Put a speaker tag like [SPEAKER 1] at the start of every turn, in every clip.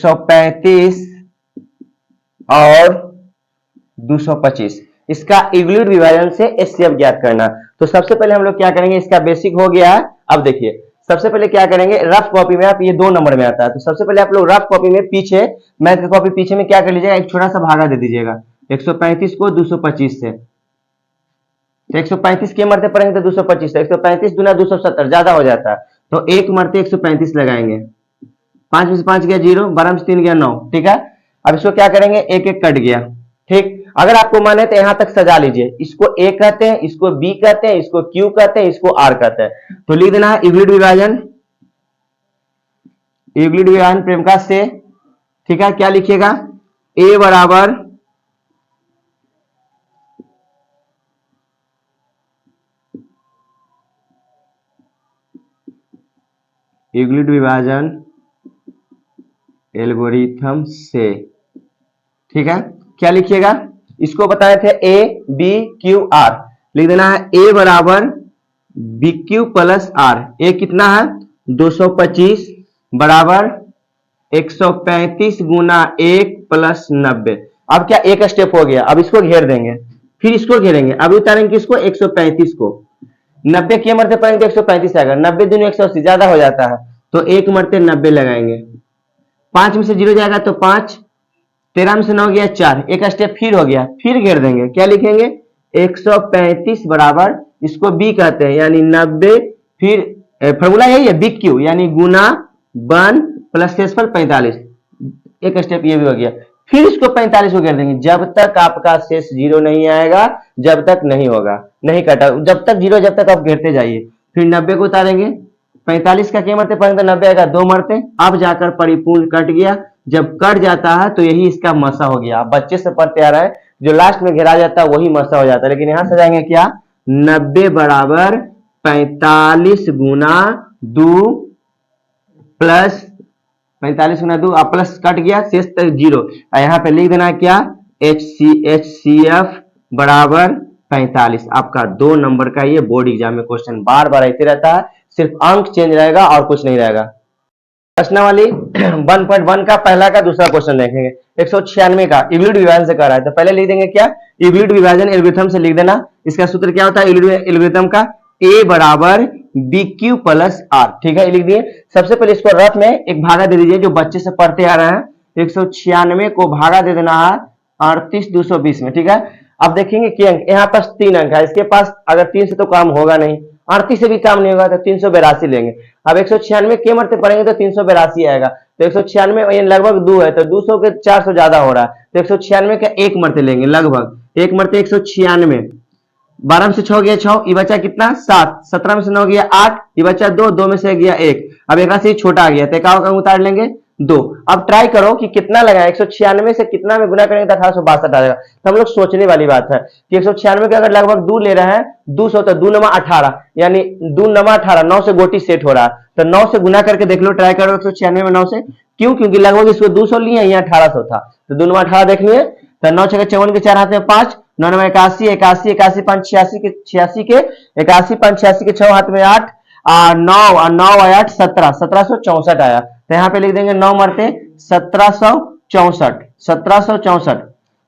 [SPEAKER 1] 135 और 225, इसका इवोल्यूट विभाजन से एचसीएफ ज्ञात करना। तो सबसे पहले हम लोग क्या करेंगे, इसका बेसिक हो गया। अब देखिए सबसे पहले क्या करेंगे, रफ कॉपी में आप ये 2 नंबर में आता है, तो सबसे पहले आप लोग रफ कॉपी में पीछे मैथ की कॉपी पीछे में क्या कर लीजिएगा, एक छोटा सा भागा दे दीजिएगा 135 को 225 से। तो 135 के मरते पड़ेंगे तो 225 है, 135 गुना 270 ज्यादा हो जाता है, तो एक मरते 135 लगाएंगे। 5 में से 5 गया 0, 12 में से 3 गया 9, ठीक है। अब इसको क्या करेंगे, एक एक कट गया, ठीक। अगर आपको मन है तो यहां तक सजा लीजिए, इसको ए कहते हैं, इसको बी कहते हैं, इसको क्यू कहते हैं, इसको आर कहते हैं। तो लिख देना है इवोल्यूट विभाजन, इवोल्यूट विभाजन प्रेमका से, ठीक है। क्या लिखिएगा, ए बराबर इवोल्यूट विभाजन एल्गोरिथम से, ठीक है। क्या लिखिएगा, इसको बताए थे ए बी क्यू आर, लिख देना है ए बराबर बी क्यू प्लस आर। ए कितना है 225 बराबर 135 गुना 1 प्लस 90। अब क्या एक स्टेप हो गया, अब इसको घेर देंगे, फिर इसको घेरेंगे, अब उतारेंगे किसको 135 को, 90 के मरते पड़ेंगे तो 135 आएगा, 90 दूनी 180 ज्यादा हो जाता है, तो एक मरते 90 लगाएंगे। 5 में से 0 जाएगा तो 5, 13 में से 9 गया 4, एक स्टेप फिर हो गया, फिर घेर देंगे। क्या लिखेंगे 135 बराबर, इसको बी कहते हैं यानी 90, फिर फॉर्मूला यही है बी क्यू यानी गुना 1 प्लस शेषफल 45, एक स्टेप ये भी हो गया, फिर इसको 45 को घेर देंगे, जब तक आपका शेष 0 नहीं आएगा, जब तक नहीं होगा, नहीं कटा, जब तक 0, जब तक आप घेरते जाइए। फिर 90 को उतारेंगे, 45 का क्या मरते पड़ेंगे तो 90 आएगा, 2 मरते, अब जाकर परिपूर्ण कट गया। जब कट जाता है तो यही इसका मसा हो गया। बच्चे से पढ़ते आ रहा है, जो लास्ट में घेरा जाता है वही मसा हो जाता है, लेकिन यहां से जाएंगे क्या 90 बराबर 45 गुना 2 प्लस 45 गुना 2 प्लस कट गया शेष तक 0, यहाँ पे लिख देना है क्या HCF बराबर 45। आपका 2 नंबर का ये बोर्ड एग्जाम में क्वेश्चन बार बार ऐसे रहता है, सिर्फ अंक चेंज रहेगा और कुछ नहीं रहेगा। प्रश्नावली 1.1 का पहला का दूसरा क्वेश्चन देखेंगे, 196 का इवोल्यूट विभाजन से कर रहा है, तो पहले लिख देंगे क्या इवोल्यूट विभाजन एल्गोरिथम से लिख देना। इसका सूत्र क्या होता है इवोल्यूट एल्गोरिथम का, ए बराबर बी क्यू प्लस आर, ठीक है, लिख दिए। सबसे पहले इसको रफ में एक भागा दे दीजिए, जो बच्चे से पढ़ते आ रहे हैं, 196 को भागा दे देना है 38,220 में, ठीक है। अब देखेंगे कि अंक यहाँ पास 3 अंक है, इसके पास अगर 3 से तो काम होगा नहीं, 38 से भी काम नहीं होगा, तो 382 लेंगे। अब 196 के मरते पड़ेंगे तो 382 आएगा, तो 196 लगभग 2 है, तो 200 के 400 ज्यादा हो रहा है, तो 196 का एक मरते लेंगे, लगभग एक मरते 196, 12 में से 6 गया 6, ये बचा कितना 7, 17 में से 9 गया 8, ये बचा 2, 2 में से गया 1, अब एक से छोटा आ गया, तो का उतार लेंगे 2। अब ट्राई करो कि कितना लगा, 196 से कितना में गुना करेंगे तो 1862 आ जाएगा। तो हम लोग सोचने वाली बात है कि 196 के अगर लगभग 2 ले रहे हैं 200, तो 2 नमा 18 यानी 2 नमा 18, 9 से गोटी सेट हो रहा है, तो 9 से गुना करके देख लो, ट्राई करो 196 में 9 से, क्यों, क्योंकि लगभग इसको 200 लिए, यहाँ 1800 था, तो 2 नमा 18 देख लिए, तो 9 6 54 के 4 हाथ में 5, 9 नमा 81, 81 81 5 86 के 86 के 81 5 86 के 6 हाथ में 8, 9 9 8 17, 1764 आया, तो यहाँ पे लिख देंगे 9 मरते 1764, 1764,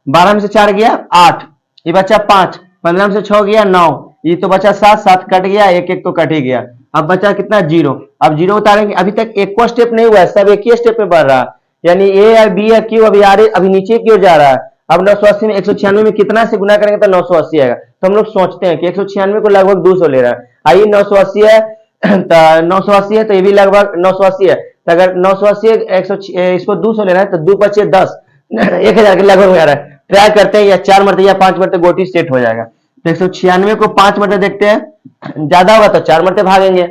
[SPEAKER 1] 12 में से 4 गया 8, ये बचा 5, 15 में से 6 गया 9, ये तो बचा 7, 7 कट गया, एक एक तो कट ही गया, अब बचा कितना 0। अब 0 उतारेंगे, अभी तक एक को स्टेप नहीं हुआ है, सब एक ही स्टेप में बढ़ रहा है, यानी ए या बी या क्यू अभी अभी नीचे की ओर जा रहा है। अब 980 में 196 में कितना से गुना करेंगे तो 980 आएगा, तो हम लोग सोचते हैं कि 196 को लगभग 200 ले रहा है, आइए 980 है, तो 980 है, तो ये भी लगभग 980 है, तो अगर 980 इसको 200 ले रहा है तो 2 बचे 10, 1000 के लगभग हो जा रहा है। ट्राई करते हैं, या 4 मरते या 5 मरते गोटी सेट हो जाएगा। तो 196 को 5 मरते देखते हैं, ज्यादा होगा तो 4 मरते भागेंगे,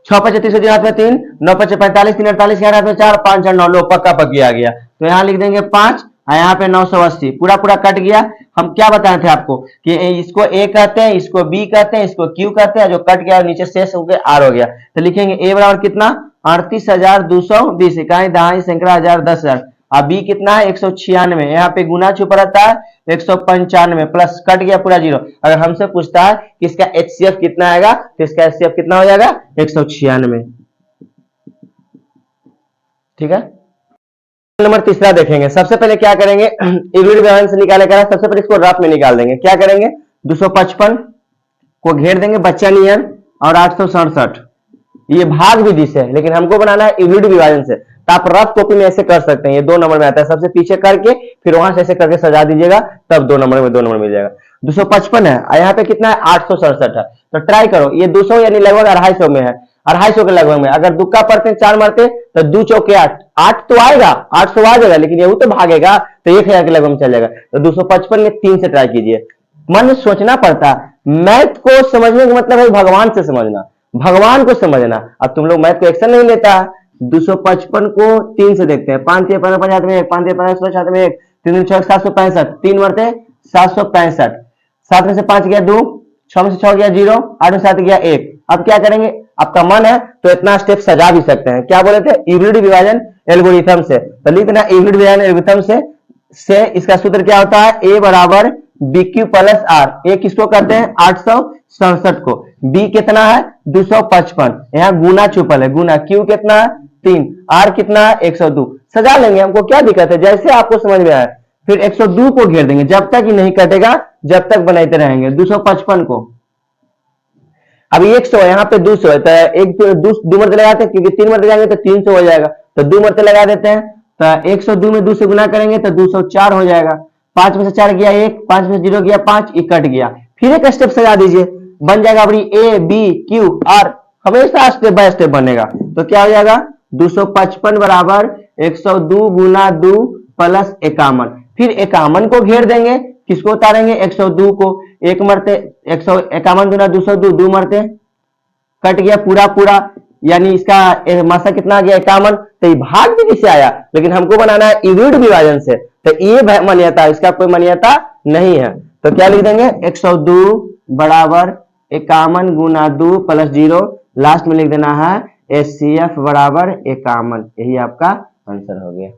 [SPEAKER 1] 6 5 30 हाथ में 3, 9 5 45 3 48 हाथ में 4, 5 4 9 लो पक्का पक्की आ गया, तो यहाँ लिख देंगे 5, यहाँ पे 980 पूरा पूरा कट गया। हम क्या बताए थे आपको कि इसको ए कहते हैं, इसको बी कहते हैं, इसको क्यू कहते हैं, जो कट गया नीचे शेष हो गया आर हो गया, तो लिखेंगे ए बराबर कितना 38,220, इकाई दहाई सैकड़ा हजार 10,000, अब बी कितना है 196, यहाँ पे गुना छुपा रहता है 195 प्लस कट गया पूरा 0। अगर हमसे पूछता है कि इसका एचसीएफ कितना आएगा, तो इसका एचसीएफ कितना हो जाएगा 196, ठीक है। नंबर तीसरा देखेंगे। सबसे पहले क्या करेंगे, इवलिड विभाजन से निकाले करा, सबसे पहले इसको रफ में निकाल देंगे। क्या करेंगे, 255 को घेर देंगे बच्चा नियन और 867, ये भाग विधि से है, लेकिन हमको बनाना है इवलिड विभाजन से, तो आप रफ कॉपी में ऐसे कर सकते हैं। ये 2 नंबर में आता है, सबसे पीछे करके फिर वहां से ऐसे करके सजा दीजिएगा, तब 2 नंबर में 2 नंबर मिल जाएगा। 255 है और यहाँ पे कितना है, 867 है, तो ट्राई करो, ये 200 यानी लगभग 250 में है, 250 के लगभग में। अगर दुक्का पड़ते 4 मारते तो 2 चौके 8, 8 तो आएगा, 800 आ जाएगा, लेकिन ये तो भागेगा तो 1000 के लगभग में चल जाएगा। तो 255 में 3 से ट्राई कीजिए। मन में सोचना पड़ता, मैथ को समझने का मतलब है भगवान से समझना, भगवान को समझना। अब तुम लोग मैथ को एक्शन नहीं लेता। 255 को 3 से देखते हैं, 5 3 15 50 में 1, 5 3 15 16 में 1, 3 3 6 765, 3 मरते 765, 7 में से 5 गया 2, 6 में से 6 गया 0, 8 में 7 गया 1। अब क्या करेंगे, आपका मन है तो इतना स्टेप सजा भी सकते हैं। क्या बोले थे, इवलिड विभाजन एल्गोरिथम से, तो लिख देना इवलिड विभाजन एल्गोरिथम से इसका सूत्र क्या होता है, ए बराबर बी क्यू प्लस आर। ए किसको करते हैं, 867 को, बी कितना है 255, यहाँ गुना छुपल है, गुना, क्यू कितना है 3, आर कितना है 102। सजा लेंगे, हमको क्या दिक्कत है, जैसे आपको समझ में आए। फिर 102 को घेर देंगे, जब तक ही नहीं कटेगा जब तक बनाते रहेंगे। 255 को, अभी 100 है, यहाँ पे 200 है, तो एक 2 मरते लगाते हैं, क्योंकि 3 मरते जाएंगे तो 300 हो जाएगा, तो 2 मरते लगा देते हैं। तो 102 में 2 से गुना करेंगे तो 204 हो जाएगा। 5 में से 4 गया 1, 5 में से 0 गया 5, ये कट गया। फिर एक स्टेप सजा दीजिए, बन जाएगा अपनी ए बी क्यू आर, हमेशा स्टेप बाय स्टेप बनेगा। तो क्या हो जाएगा, 255 बराबर 102 गुना 2 प्लस 51। फिर 51 को घेर देंगे, किसको उतारेंगे, 102 को, 1 मरते 151 गुना 202, 2 मरते कट गया पूरा पूरा, यानी इसका मासा कितना आ गया 51। तो ये भाग विधि से आया, लेकिन हमको बनाना है इवलिड विभाजन से, तो ये मान्यता, इसका कोई मान्यता नहीं है। तो क्या लिख देंगे, 102 बराबर 51 गुना 2 प्लस 0, लास्ट में लिख देना है HCF बराबर 51। यही आपका आंसर हो गया।